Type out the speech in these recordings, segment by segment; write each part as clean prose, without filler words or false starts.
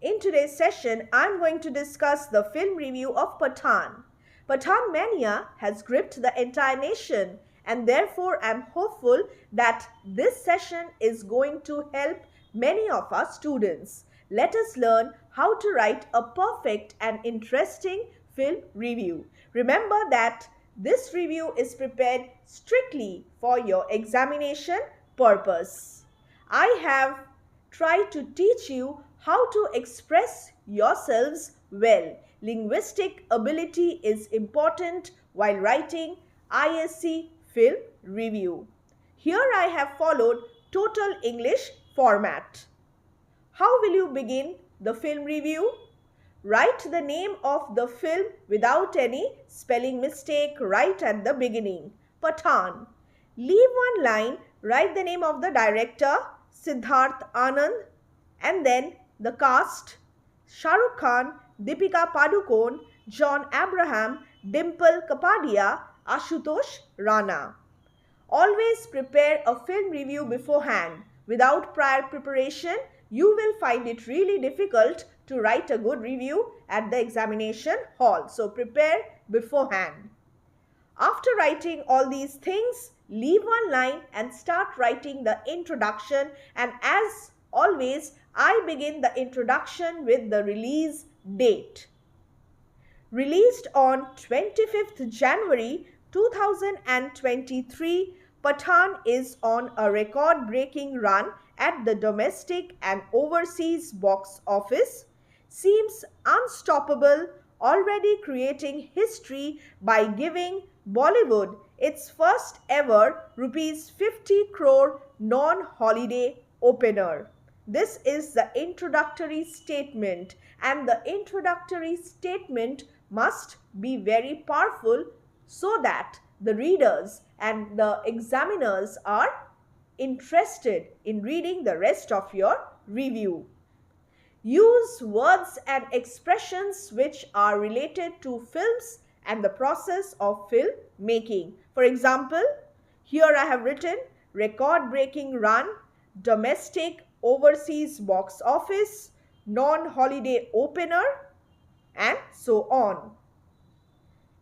In today's session, I'm going to discuss the film review of Pathaan. Pathaan mania has gripped the entire nation, and therefore I'm hopeful that this session is going to help many of our students. Let us learn how to write a perfect and interesting film review. Remember that this review is prepared strictly for your examination purpose. I have tried to teach you how to express yourselves well. Linguistic ability is important while writing ISC film review. Here I have followed total English format. How will you begin the film review? Write the name of the film without any spelling mistake right at the beginning. Pathaan. Leave one line, write the name of the director, SIDDHARTH ANAND, and then the cast, Shah Rukh Khan, Deepika Padukone, John Abraham, Dimple Kapadia, Ashutosh Rana. Always prepare a film review beforehand. Without prior preparation, you will find it really difficult to write a good review at the examination hall. So prepare beforehand. After writing all these things, leave one line and start writing the introduction. And as always, I begin the introduction with the release date. Released on 25th January 2023, Pathaan is on a record-breaking run at the domestic and overseas box office, seems unstoppable, already creating history by giving Bollywood its first ever rupees 50 crore non-holiday opener. This is the introductory statement, and the introductory statement must be very powerful so that the readers and the examiners are interested in reading the rest of your review. Use words and expressions which are related to films and the process of film making. For example, here I have written record-breaking run, domestic, overseas box office, non-holiday opener, and so on.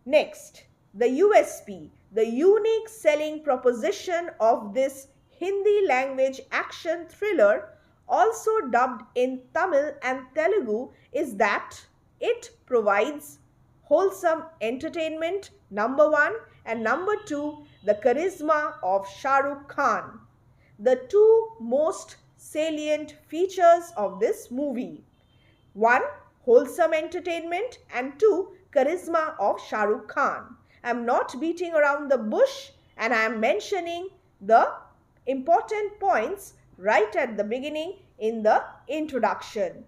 Next, the USP, the unique selling proposition of this Hindi language action thriller, also dubbed in Tamil and Telugu, is that it provides wholesome entertainment, number one, and number two, the charisma of Shah Rukh Khan. The two most salient features of this movie. One, wholesome entertainment, and two, charisma of Shah Rukh Khan. I am not beating around the bush, and I am mentioning the important points right at the beginning in the introduction.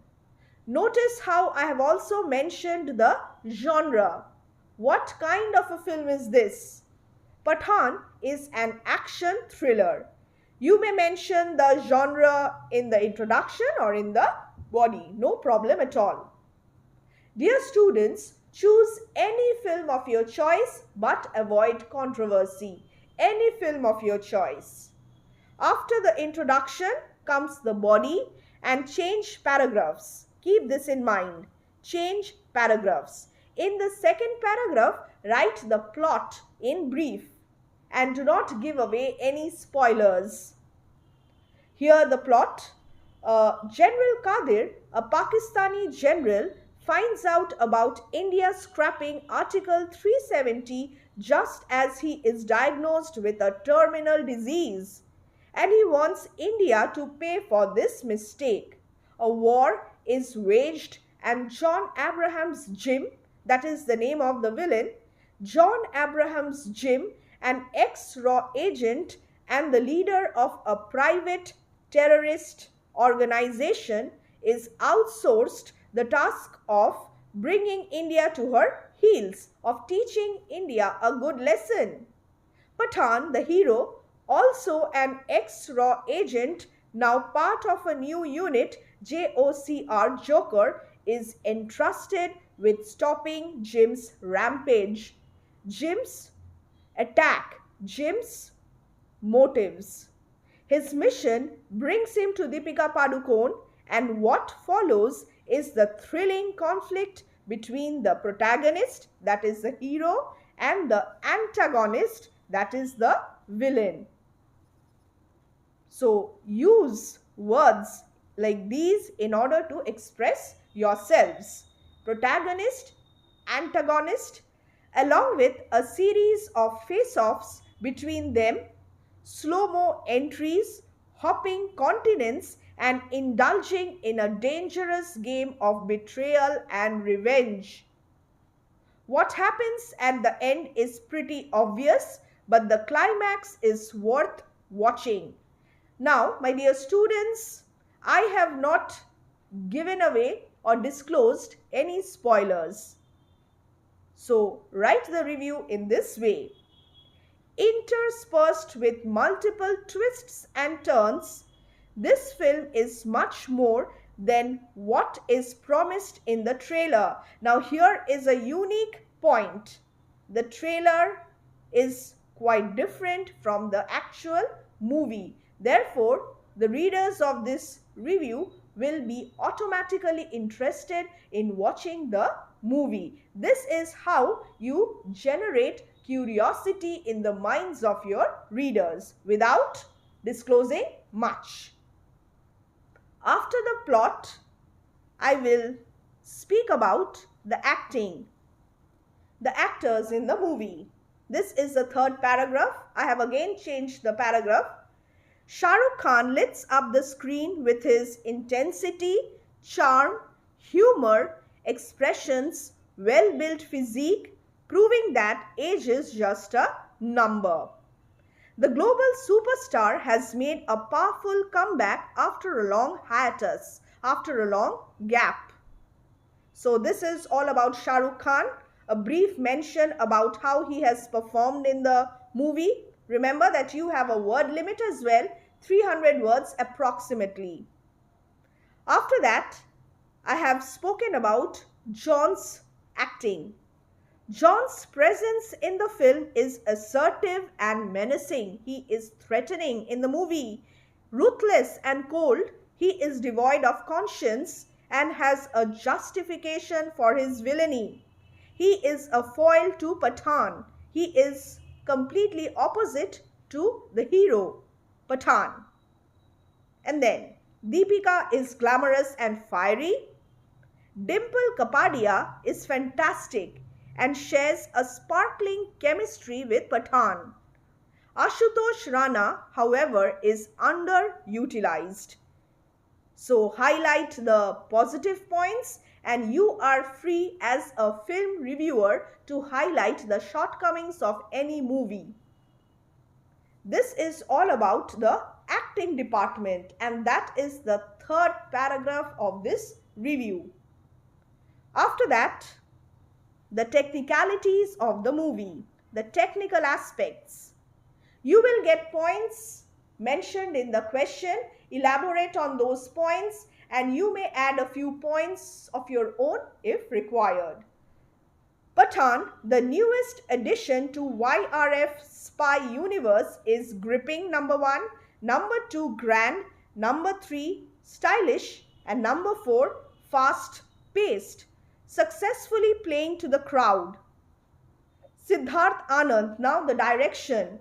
Notice how I have also mentioned the genre. What kind of a film is this? Pathaan is an action thriller. You may mention the genre in the introduction or in the body, no problem at all. Dear students, choose any film of your choice but avoid controversy. Any film of your choice. After the introduction comes the body and change paragraphs. Keep this in mind. Change paragraphs. In the second paragraph, write the plot in brief and do not give away any spoilers. Here the plot. General Qadir, a Pakistani general, finds out about India scrapping Article 370 just as he is diagnosed with a terminal disease, and he wants India to pay for this mistake. A war is waged, and John Abraham's Jim, that is the name of the villain, John Abraham's Jim, an ex-raw agent and the leader of a private terrorist organization, is outsourced the task of bringing India to her heels, of teaching India a good lesson. Pathaan, the hero, also an ex-raw agent, now part of a new unit, JOCR Joker, is entrusted with stopping Jim's rampage. Jim's attack, Jim's motives. His mission brings him to Deepika Padukone, and what follows is the thrilling conflict between the protagonist, that is the hero, and the antagonist, that is the villain. So use words like these in order to express yourselves. Protagonist, antagonist, along with a series of face-offs between them, slow-mo entries, hopping continents, and indulging in a dangerous game of betrayal and revenge. What happens at the end is pretty obvious, but the climax is worth watching. Now, my dear students, I have not given away or disclosed any spoilers. So, write the review in this way. Interspersed with multiple twists and turns, this film is much more than what is promised in the trailer. Now, here is a unique point. The trailer is quite different from the actual movie. Therefore, the readers of this review will be automatically interested in watching the movie. This is how you generate curiosity in the minds of your readers without disclosing much. After the plot, I will speak about the acting, the actors in the movie. This is the third paragraph. I have again changed the paragraph. Shah Rukh Khan lights up the screen with his intensity, charm, humor, expressions, well-built physique, proving that age is just a number. The global superstar has made a powerful comeback after a long hiatus, after a long gap. So this is all about Shah Rukh Khan. A brief mention about how he has performed in the movie. Remember that you have a word limit as well, 300 words approximately. After that, I have spoken about John's acting. John's presence in the film is assertive and menacing. He is threatening in the movie. Ruthless and cold, he is devoid of conscience and has a justification for his villainy. He is a foil to Pathaan. He is completely opposite to the hero, Pathaan. And then, Deepika is glamorous and fiery. Dimple Kapadia is fantastic and shares a sparkling chemistry with Pathaan. Ashutosh Rana, however, is underutilized. So highlight the positive points and you are free as a film reviewer to highlight the shortcomings of any movie. This is all about the acting department and that is the third paragraph of this review. After that, the technicalities of the movie, the technical aspects. You will get points mentioned in the question, elaborate on those points and you may add a few points of your own if required. Pathaan, the newest addition to YRF spy universe is gripping, number 1, number 2, grand, number 3, stylish, and number 4, fast-paced, successfully playing to the crowd. SIDDHARTH Anand, now the direction.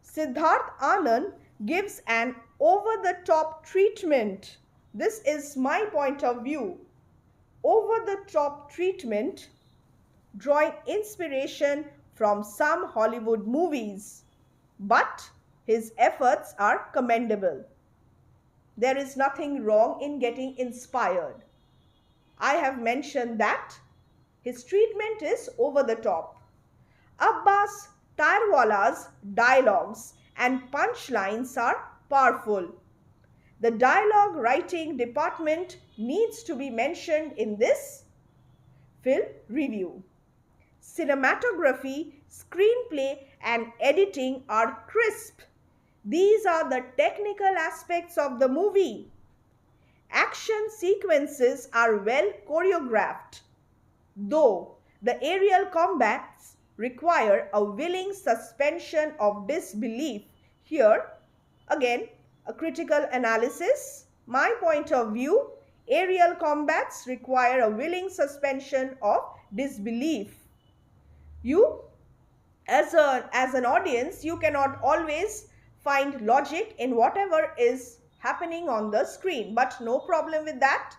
SIDDHARTH Anand gives an over-the-top treatment. This is my point of view. Over-the-top treatment, drawing inspiration from some Hollywood movies. But his efforts are commendable. There is nothing wrong in getting inspired. I have mentioned that his treatment is over the top. Abbas Tyrewala's dialogues and punchlines are powerful. The dialogue writing department needs to be mentioned in this film review. Cinematography, screenplay, and editing are crisp. These are the technical aspects of the movie. Action sequences are well choreographed, though the aerial combats require a willing suspension of disbelief. Here, again, a critical analysis. My point of view, Aerial combats require a willing suspension of disbelief. You, as an audience, you cannot always find logic in whatever is happening on the screen, but no problem with that.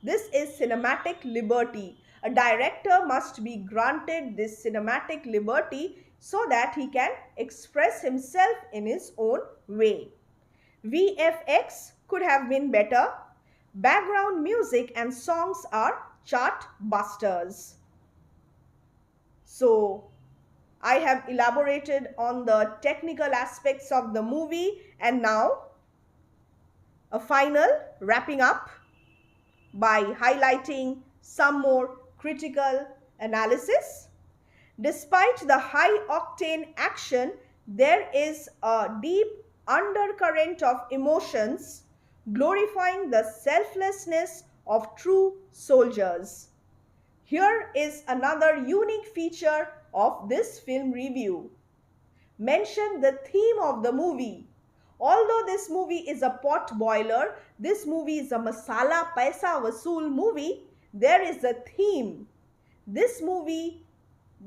This is cinematic liberty. A director must be granted this cinematic liberty so that he can express himself in his own way. VFX could have been better. Background music and songs are chart busters. So, I have elaborated on the technical aspects of the movie, and now a final wrapping up by highlighting some more critical analysis. Despite the high octane action, there is a deep undercurrent of emotions glorifying the selflessness of true soldiers. Here is another unique feature of this film review. Mention the theme of the movie. Although this movie is a pot boiler, this movie is a masala paisa vasool movie, there is a theme. This movie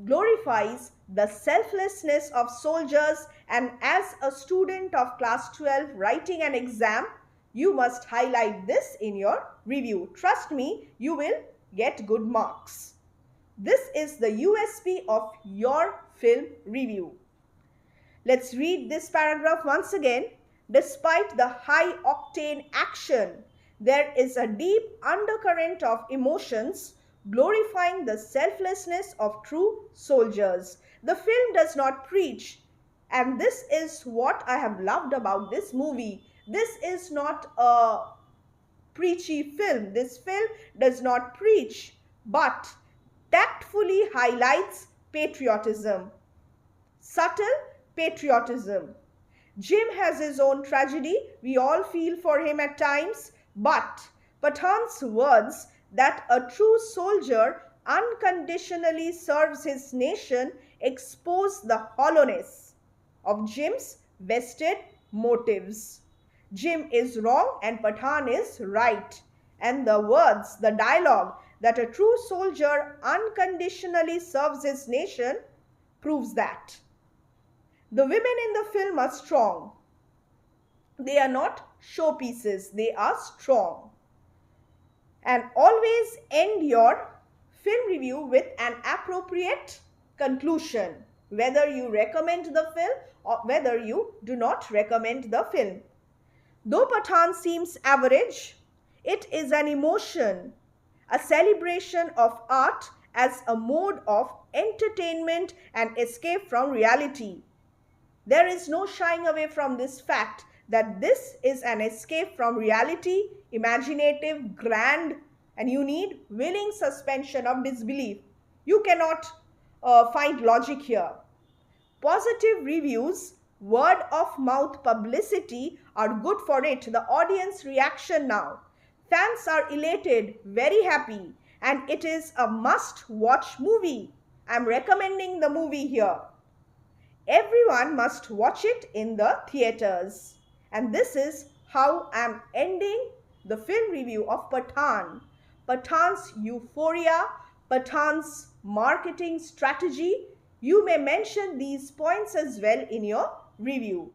glorifies the selflessness of soldiers, and as a student of class 12 writing an exam, you must highlight this in your review. Trust me, you will get good marks. This is the USP of your film review. Let's read this paragraph once again. Despite the high octane action, there is a deep undercurrent of emotions glorifying the selflessness of true soldiers. The film does not preach, and this is what I have loved about this movie. This is not a preachy film. This film does not preach, but tactfully highlights patriotism. Subtle patriotism. Jim has his own tragedy. We all feel for him at times, but Pathaan's words that a true soldier unconditionally serves his nation expose the hollowness of Jim's vested motives. Jim is wrong and Pathaan is right. And the words, the dialogue that a true soldier unconditionally serves his nation proves that. The women in the film are strong. They are not showpieces, they are strong. And always end your film review with an appropriate conclusion, whether you recommend the film or whether you do not recommend the film. Though Pathaan seems average, it is an emotion, a celebration of art as a mode of entertainment and escape from reality. There is no shying away from this fact that this is an escape from reality, imaginative, grand, and you need willing suspension of disbelief. You cannot find logic here. Positive reviews, word of mouth publicity are good for it. The audience reaction now. Fans are elated, very happy, and it is a must-watch movie. I am recommending the movie here. Everyone must watch it in the theaters. And this is how I am ending the film review of Pathaan. Pathaan's euphoria, Pathaan's marketing strategy. You may mention these points as well in your review.